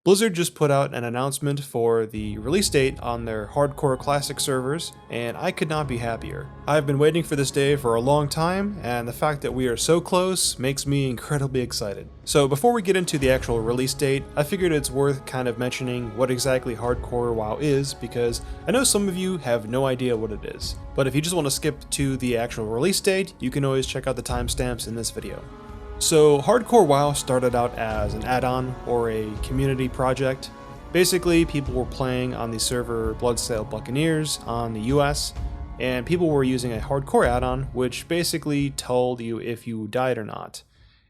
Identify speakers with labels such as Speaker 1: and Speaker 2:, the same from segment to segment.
Speaker 1: Blizzard just put out an announcement for the release date on their Hardcore Classic servers, and I could not be happier. I've been waiting for this day for a long time, and the fact that we are so close makes me incredibly excited. So before we get into the actual release date, I figured it's worth kind of mentioning what exactly Hardcore WoW is, because I know some of you have no idea what it is. But if you just want to skip to the actual release date, you can always check out the timestamps in this video. So Hardcore WoW started out as an add-on or a community project. Basically, people were playing on the server Bloodsail Buccaneers on the US, and people were using a hardcore add-on which basically told you if you died or not.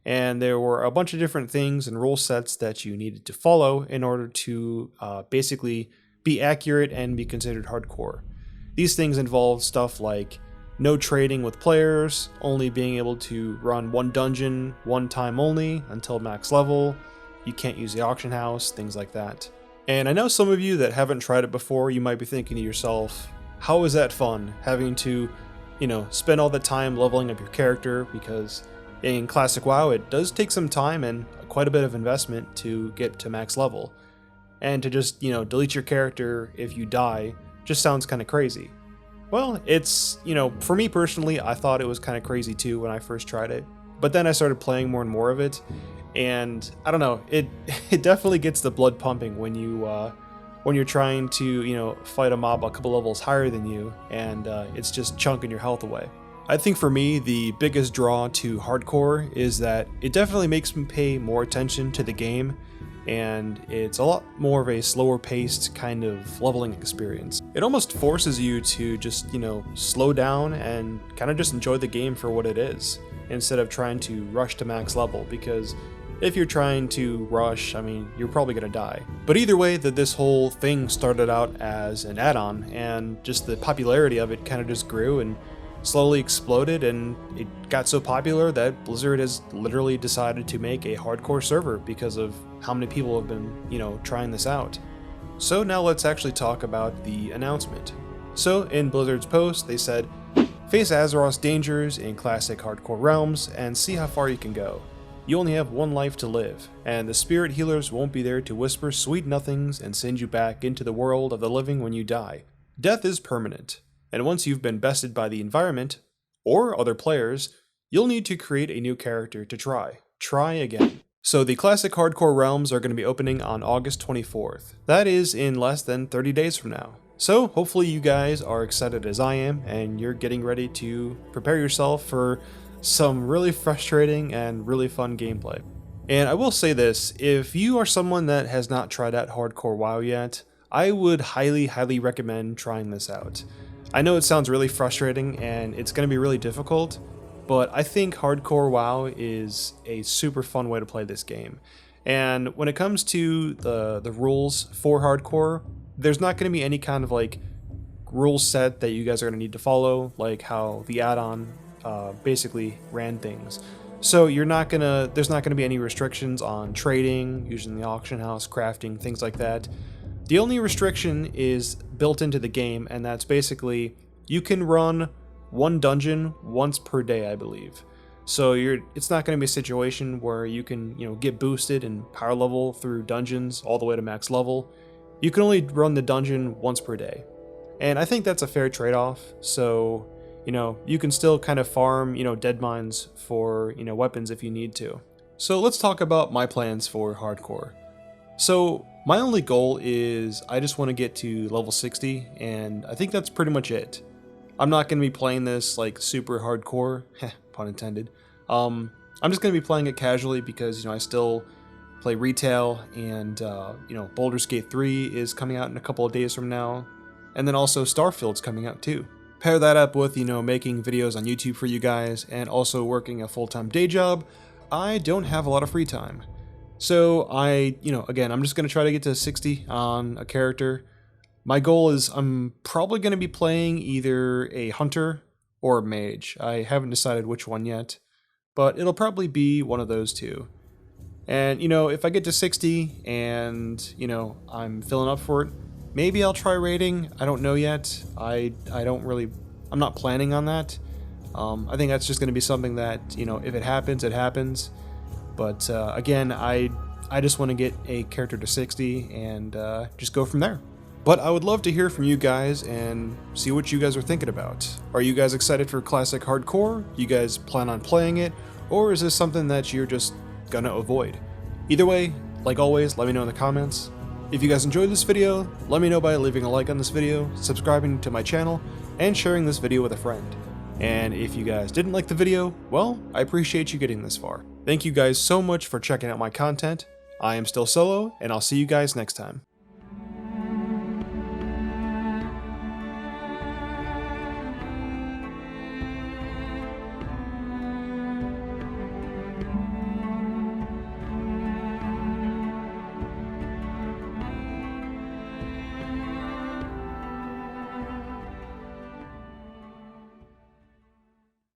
Speaker 1: And there were a bunch of different things and rule sets that you needed to follow in order to basically be accurate and be considered hardcore. These things involved stuff like no trading with players, only being able to run one dungeon one time only until max level, you can't use the auction house, things like that. And I know some of you that haven't tried it before, you might be thinking to yourself, how is that fun, having to, spend all the time leveling up your character, because in Classic WoW it does take some time and quite a bit of investment to get to max level. And to just, delete your character if you die just sounds kind of crazy. Well, it's, for me personally, I thought it was kind of crazy too when I first tried it. But then I started playing more and more of it, and I don't know, it definitely gets the blood pumping when you're trying to, fight a mob a couple levels higher than you, and it's just chunking your health away. I think for me, the biggest draw to hardcore is that it definitely makes me pay more attention to the game, and it's a lot more of a slower paced kind of leveling experience. It almost forces you to just, slow down and kind of just enjoy the game for what it is, instead of trying to rush to max level, because if you're trying to rush, you're probably gonna die. But either way, that this whole thing started out as an add-on, and just the popularity of it kind of just grew and slowly exploded, and it got so popular that Blizzard has literally decided to make a hardcore server because of how many people have been, trying this out. So now let's actually talk about the announcement. So in Blizzard's post, they said, face Azeroth's dangers in classic hardcore realms and see how far you can go. You only have one life to live, and the spirit healers won't be there to whisper sweet nothings and send you back into the world of the living when you die. Death is permanent, and once you've been bested by the environment, or other players, you'll need to create a new character to try. Try again. So the classic hardcore realms are going to be opening on August 24th. That is in less than 30 days from now. So hopefully you guys are excited as I am, and you're getting ready to prepare yourself for some really frustrating and really fun gameplay. And I will say this, if you are someone that has not tried out hardcore WoW yet, I would highly recommend trying this out. I know it sounds really frustrating and it's going to be really difficult, but I think hardcore WoW is a super fun way to play this game. And when it comes to the rules for hardcore, there's not going to be any kind of rule set that you guys are going to need to follow, like how the add-on basically ran things. So there's not going to be any restrictions on trading, using the auction house, crafting, things like that. The only restriction is built into the game, and that's basically you can run one dungeon once per day, I believe. So it's not going to be a situation where you can, get boosted and power level through dungeons all the way to max level. You can only run the dungeon once per day. And I think that's a fair trade-off. So, you can still kind of farm, dead mines for, weapons if you need to. So let's talk about my plans for hardcore. So my only goal is I just want to get to level 60, and I think that's pretty much it. I'm not going to be playing this super hardcore, pun intended. I'm just going to be playing it casually because, I still play retail, and, Baldur's Gate 3 is coming out in a couple of days from now, and then also Starfield's coming out too. Pair that up with, making videos on YouTube for you guys, and also working a full-time day job, I don't have a lot of free time. So again, I'm just going to try to get to 60 on a character. My goal is I'm probably going to be playing either a hunter or a mage. I haven't decided which one yet, but it'll probably be one of those two. And, if I get to 60 and, I'm filling up for it, maybe I'll try raiding. I don't know yet. I'm not planning on that. I think that's just going to be something that, if it happens, it happens. But again, I I just want to get a character to 60 and just go from there. But I would love to hear from you guys and see what you guys are thinking about. Are you guys excited for Classic Hardcore? You guys plan on playing it? Or is this something that you're just gonna avoid? Either way, like always, let me know in the comments. If you guys enjoyed this video, let me know by leaving a like on this video, subscribing to my channel, and sharing this video with a friend. And if you guys didn't like the video, well, I appreciate you getting this far. Thank you guys so much for checking out my content. I am still Solo, and I'll see you guys next time.